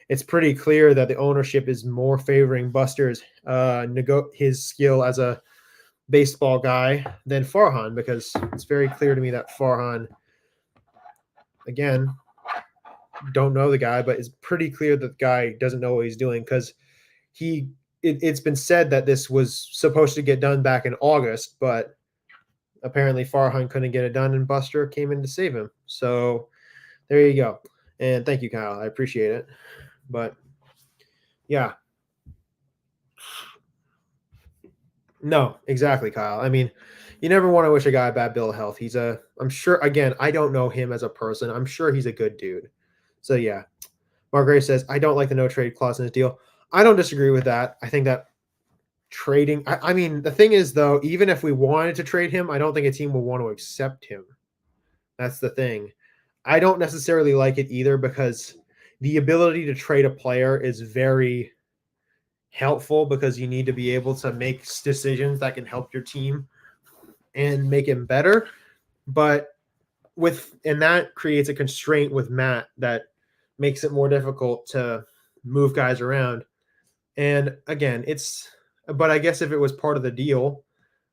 it's pretty clear that the ownership is more favoring Buster's his skill as a baseball guy than Farhan, because it's very clear to me that Farhan, again, don't know the guy, but it's pretty clear that the guy doesn't know what he's doing, because it's been said that this was supposed to get done back in August, but apparently Farhan couldn't get it done, and Buster came in to save him. So there you go. And thank you, Kyle. I appreciate it. But yeah. No, exactly, Kyle. I mean, you never want to wish a guy a bad bill of health. I'm sure, again, I don't know him as a person. I'm sure he's a good dude. So yeah. Mark Gray says, I don't like the no trade clause in his deal. I don't disagree with that. I think that trading, I mean, the thing is, though, even if we wanted to trade him, I don't think a team will want to accept him. That's the thing. I don't necessarily like it either, because the ability to trade a player is very helpful, because you need to be able to make decisions that can help your team and make him better. But and that creates a constraint with Matt that makes it more difficult to move guys around. And again, but I guess if it was part of the deal,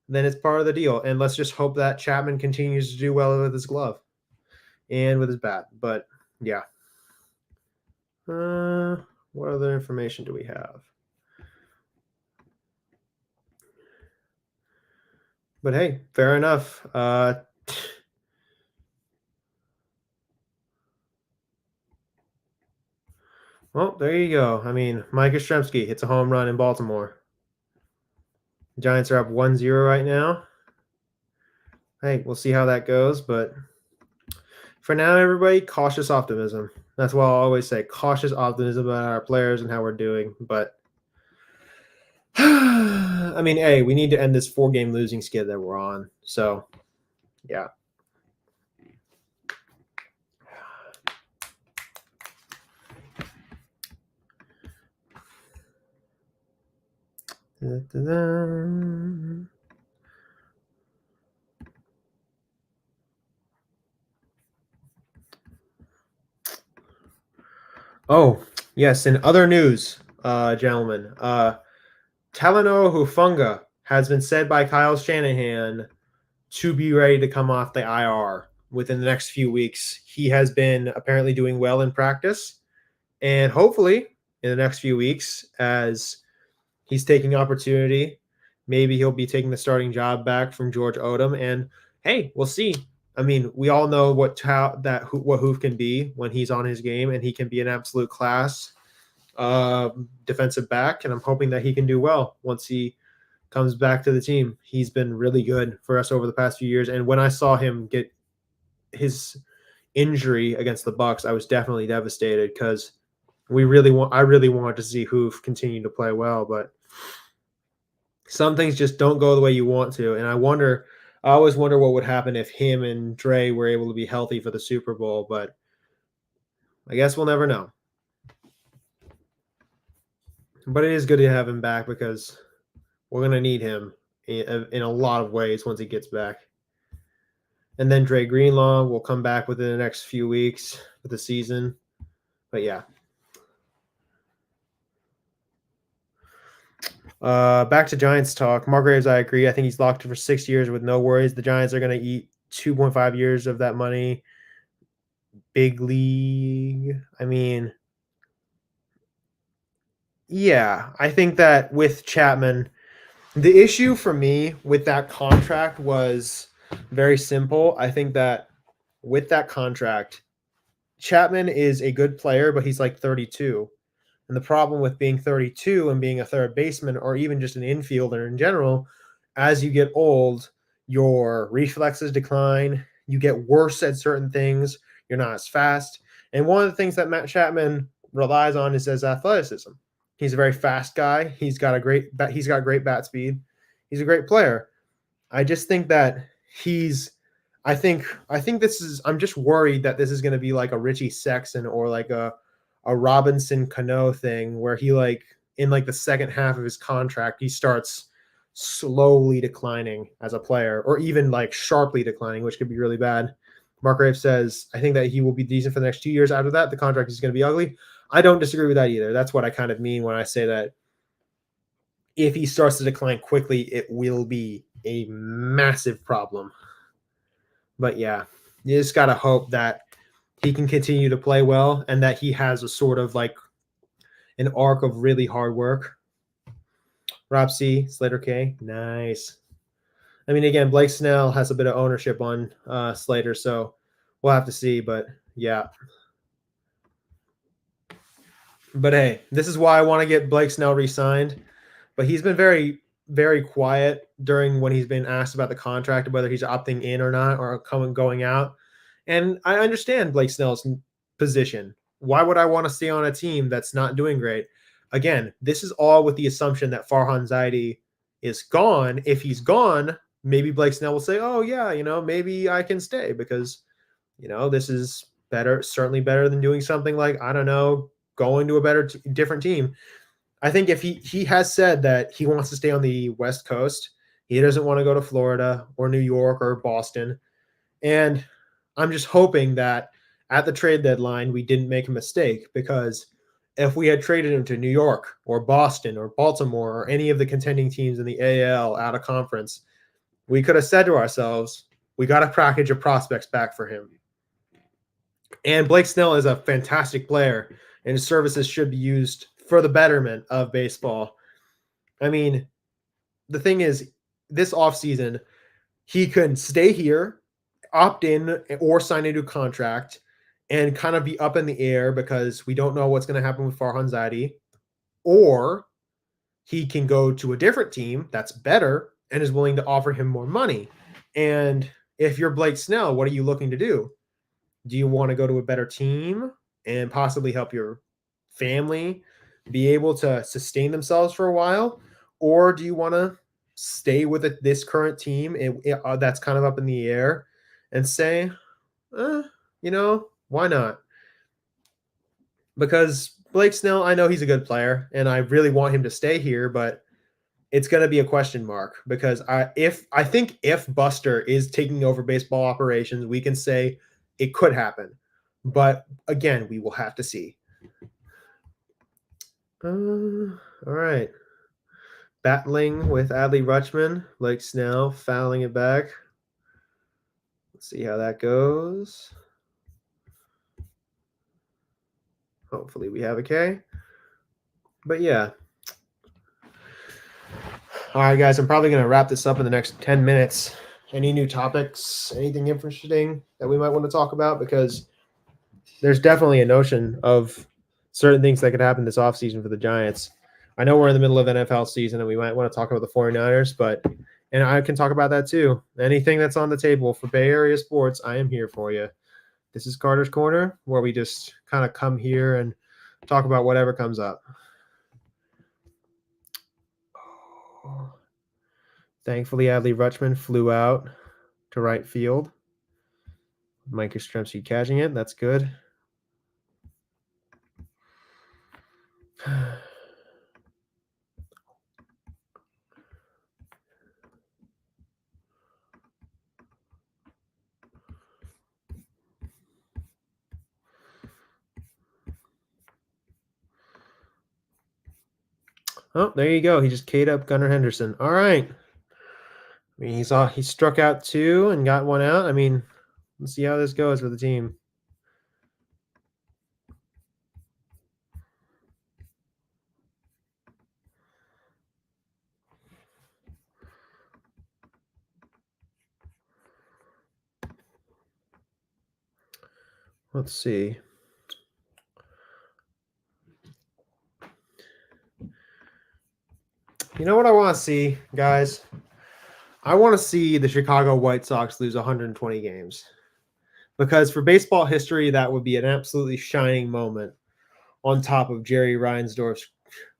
then it's part of the deal. And let's just hope that Chapman continues to do well with his glove and with his bat. But yeah. What other information do we have? But hey, fair enough. Well, there you go. I mean, Mike Yastrzemski hits a home run in Baltimore. The Giants are up 1-0 right now. Hey, we'll see how that goes. But for now, everybody, cautious optimism. That's what I'll always say. Cautious optimism about our players and how we're doing. But I mean, hey, we need to end this 4-game losing skid that we're on. So, yeah. Da-da-da. Oh, yes. In other news, gentlemen, Talanoa Hufanga has been said by Kyle Shanahan to be ready to come off the IR within the next few weeks. He has been apparently doing well in practice, and hopefully in the next few weeks, as he's taking opportunity, maybe he'll be taking the starting job back from George Odom. And hey, we'll see. I mean, we all know what Hoof can be when he's on his game, and he can be an absolute class defensive back. And I'm hoping that he can do well once he comes back to the team. He's been really good for us over the past few years. And when I saw him get his injury against the Bucks, I was definitely devastated because I really wanted to see Hoof continue to play well, but some things just don't go the way you want to. And I always wonder what would happen if him and Dre were able to be healthy for the Super Bowl, but I guess we'll never know. But it is good to have him back because we're going to need him in a lot of ways once he gets back. And then Dre Greenlaw will come back within the next few weeks for the season. But yeah. Back to Giants talk. Mark Graves, I agree. I think he's locked in for 6 years with no worries. The Giants are going to eat 2.5 years of that money. Big league. I mean, yeah, I think that with Chapman, the issue for me with that contract was very simple. I think that with that contract, Chapman is a good player, but he's like 32. And the problem with being 32 and being a third baseman or even just an infielder in general, as you get old, your reflexes decline. You get worse at certain things. You're not as fast. And one of the things that Matt Chapman relies on is his athleticism. He's a very fast guy. He's got great bat speed. He's a great player. I just think that I think I'm just worried that this is going to be like a Richie Sexson or like a Robinson Cano thing where he in the second half of his contract, he starts slowly declining as a player or even sharply declining, which could be really bad. Mark Graves says, I think that he will be decent for the next 2 years. After that, the contract is going to be ugly. I don't disagree with that either. That's what I kind of mean when I say that if he starts to decline quickly, it will be a massive problem. But yeah, you just got to hope that he can continue to play well and that he has a sort of an arc of really hard work. Rob C, Slater K, nice. I mean, again, Blake Snell has a bit of ownership on Slater, so we'll have to see. But yeah. But hey, this is why I want to get Blake Snell re-signed. But he's been very, very quiet during when he's been asked about the contract, whether he's opting in or not, or going out. And I understand Blake Snell's position. Why would I want to stay on a team that's not doing great? Again, this is all with the assumption that Farhan Zaidi is gone. If he's gone, maybe Blake Snell will say, oh, yeah, maybe I can stay because, this is better, certainly better than doing something like, I don't know, going to a different team. I think if he has said that he wants to stay on the West Coast, he doesn't want to go to Florida or New York or Boston. And I'm just hoping that at the trade deadline, we didn't make a mistake, because if we had traded him to New York or Boston or Baltimore or any of the contending teams in the AL out of conference, we could have said to ourselves, we got a package of prospects back for him. And Blake Snell is a fantastic player, and his services should be used for the betterment of baseball. I mean, the thing is, this offseason, he can stay here, opt in, or sign a new contract and kind of be up in the air because we don't know what's going to happen with Farhan Zaidi. Or he can go to a different team that's better and is willing to offer him more money. And if you're Blake Snell, what are you looking to do? Do you want to go to a better team and possibly help your family be able to sustain themselves for a while? Or do you want to stay with this current team that's kind of up in the air and say, why not? Because Blake Snell, I know he's a good player and I really want him to stay here, but it's going to be a question mark, because I think if Buster is taking over baseball operations, we can say it could happen. But again, we will have to see. All right. Battling with Adley Rutschman, Blake Snell fouling it back. Let's see how that goes. Hopefully we have a K. But yeah. All right, guys, I'm probably going to wrap this up in the next 10 minutes. any new topics, anything interesting that we might want to talk about? Because there's definitely a notion of certain things that could happen this offseason for the Giants. I know we're in the middle of NFL season and we might want to talk about the 49ers, but and I can talk about that too. Anything that's on the table for Bay Area sports, I am here for you. This is Carter's Corner, where we just kind of come here and talk about whatever comes up. Thankfully, Adley Rutschman flew out to right field. Mike Yastrzemski catching it. That's good. Oh, there you go. He just K'd up Gunnar Henderson. All right. I mean, he struck out 2 and got 1 out. I mean, let's see how this goes for the team. Let's see. You know what I want to see, guys? I want to see the Chicago White Sox lose 120 games. Because for baseball history, that would be an absolutely shining moment on top of Jerry Reinsdorf's.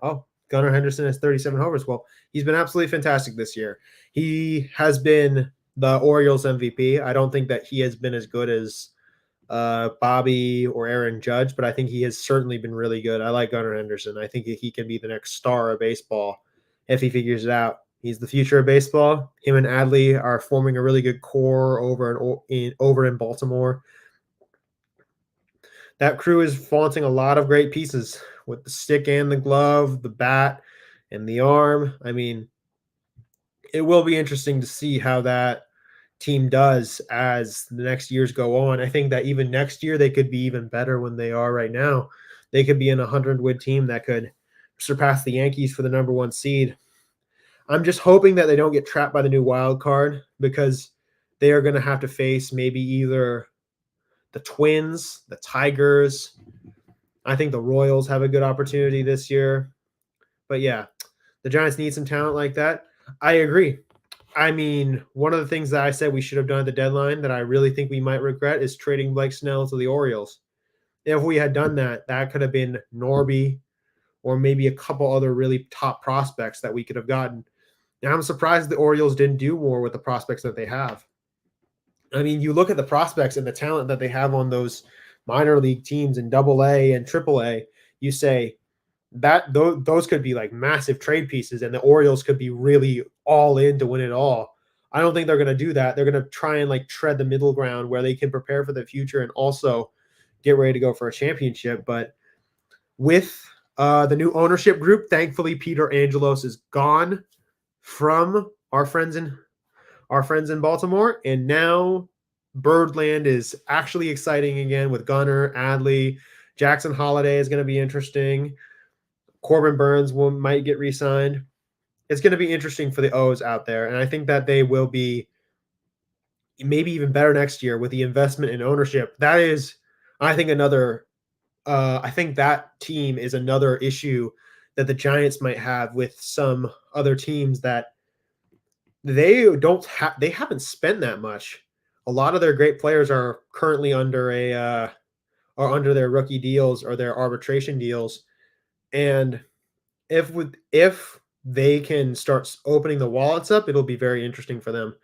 Oh, Gunnar Henderson has 37 homers. Well, he's been absolutely fantastic this year. He has been the Orioles MVP. I don't think that he has been as good as Bobby or Aaron Judge, but I think he has certainly been really good. I like Gunnar Henderson. I think he can be the next star of baseball if he figures it out. He's the future of baseball. Him and Adley are forming a really good core over in Baltimore. That crew is flaunting a lot of great pieces with the stick and the glove, the bat and the arm. I mean, it will be interesting to see how that team does as the next years go on. I think that even next year they could be even better when they are right now. They could be in a 100-win team that could surpass the Yankees for the number 1 seed. I'm just hoping that they don't get trapped by the new wild card because they are going to have to face maybe either the Twins, the Tigers. I think the Royals have a good opportunity this year. But yeah, the Giants need some talent like that. I agree. I mean, one of the things that I said we should have done at the deadline that I really think we might regret is trading Blake Snell to the Orioles. If we had done that, that could have been Norby or maybe a couple other really top prospects that we could have gotten. And I'm surprised the Orioles didn't do more with the prospects that they have. I mean, you look at the prospects and the talent that they have on those minor league teams in AA and AAA, you say that those could be like massive trade pieces, and the Orioles could be really all in to win it all. I don't think they're going to do that. They're going to try and like tread the middle ground where they can prepare for the future and also get ready to go for a championship. But with the new ownership group, thankfully Peter Angelos is gone from our friends in Baltimore, and now Birdland is actually exciting again with Gunnar, Adley, Jackson Holiday is going to be interesting. Corbin Burns might get re-signed. It's going to be interesting for the O's out there, and I think that they will be maybe even better next year with the investment in ownership. That is, I think, another. I think that team is another issue that the Giants might have with some other teams that they haven't spent that much. A lot of their great players are currently under under their rookie deals or their arbitration deals, and if they can start opening the wallets up, it'll be very interesting for them.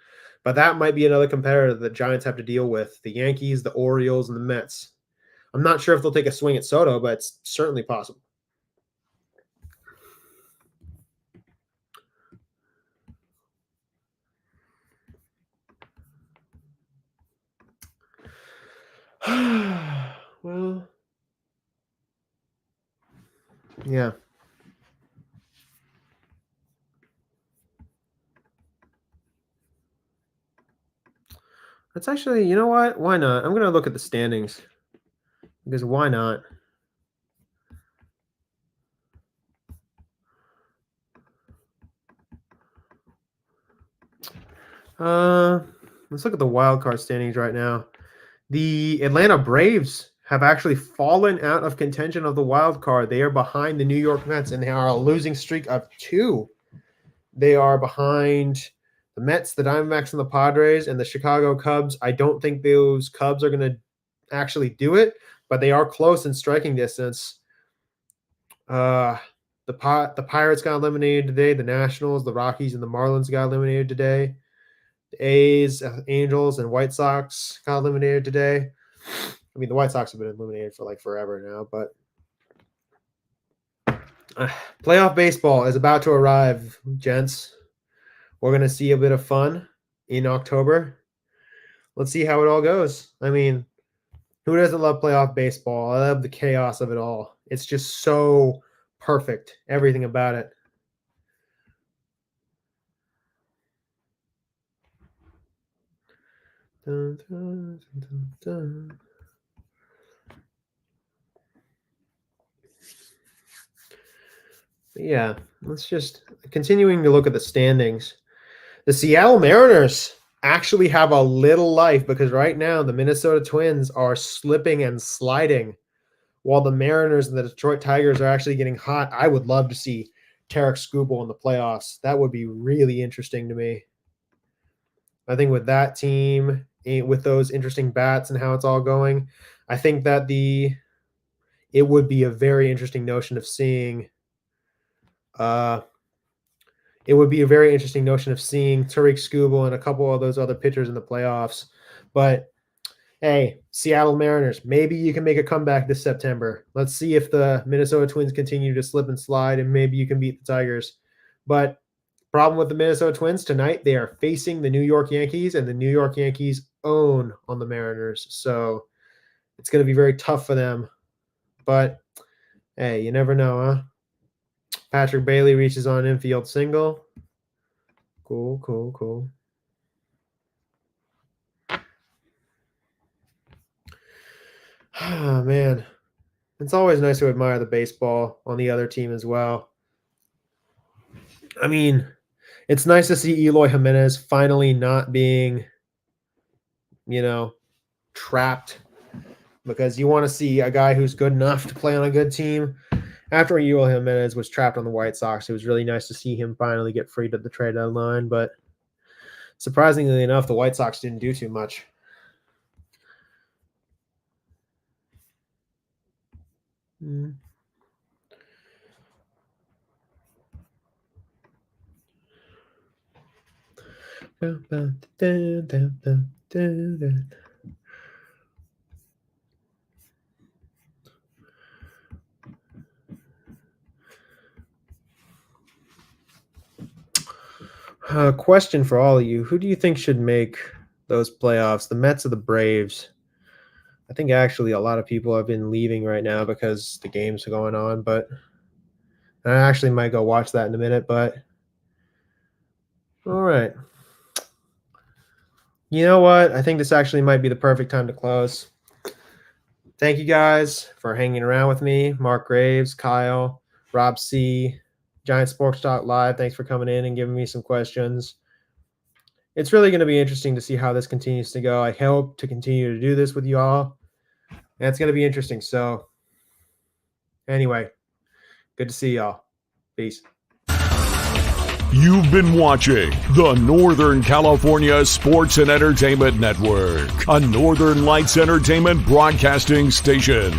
But that might be another competitor that the Giants have to deal with: the Yankees, the Orioles, and the Mets. I'm not sure if they'll take a swing at Soto, but it's certainly possible. Well, yeah. That's actually, you know what? Why not? I'm going to look at the standings because why not? Let's look at the wild card standings right now. The Atlanta Braves have actually fallen out of contention of the wild card. They are behind the New York Mets, and they are a losing streak of 2. They are behind the Mets, the Diamondbacks, and the Padres, and the Chicago Cubs. I don't think those Cubs are going to actually do it, but they are close in striking distance. The Pirates got eliminated today. The Nationals, the Rockies, and the Marlins got eliminated today. The A's, Angels, and White Sox got eliminated today. I mean, the White Sox have been eliminated for like forever now, but playoff baseball is about to arrive, gents. We're going to see a bit of fun in October. Let's see how it all goes. I mean, who doesn't love playoff baseball? I love the chaos of it all. It's just so perfect, everything about it. Dun, dun, dun, dun. Yeah, let's just continuing to look at the standings. The Seattle Mariners actually have a little life because right now the Minnesota Twins are slipping and sliding while the Mariners and the Detroit Tigers are actually getting hot. I would love to see Tarik Skubal in the playoffs. That would be really interesting to me. I think with that team, with those interesting bats and how it's all going, I think that it would be a very interesting notion of seeing Tarik Skubal and a couple of those other pitchers in the playoffs. But hey, Seattle Mariners, maybe you can make a comeback this September. Let's see if the Minnesota Twins continue to slip and slide, and maybe you can beat the Tigers. But problem with the Minnesota Twins tonight, they are facing the New York Yankees, and the New York Yankees own on the Mariners. So it's going to be very tough for them. But hey, you never know, huh? Patrick Bailey reaches on an infield single. Cool. Oh, man. It's always nice to admire the baseball on the other team as well. I mean, it's nice to see Eloy Jimenez finally not being, trapped, because you want to see a guy who's good enough to play on a good team. After Eloy Jimenez was trapped on the White Sox, it was really nice to see him finally get freed at the trade deadline. But surprisingly enough, the White Sox didn't do too much. Question for all of you. Who do you think should make those playoffs, the Mets or the Braves? I think actually a lot of people have been leaving right now because the games are going on, but I actually might go watch that in a minute, but all right. You know what? I think this actually might be the perfect time to close. Thank you guys for hanging around with me. Mark Graves, Kyle, Rob C., GiantSports.live. Thanks for coming in and giving me some questions. It's really going to be interesting to see how this continues to go. I hope to continue to do this with you all. And it's going to be interesting. So anyway, good to see y'all. Peace. You've been watching the Northern California Sports and Entertainment Network, a Northern Lights Entertainment broadcasting station.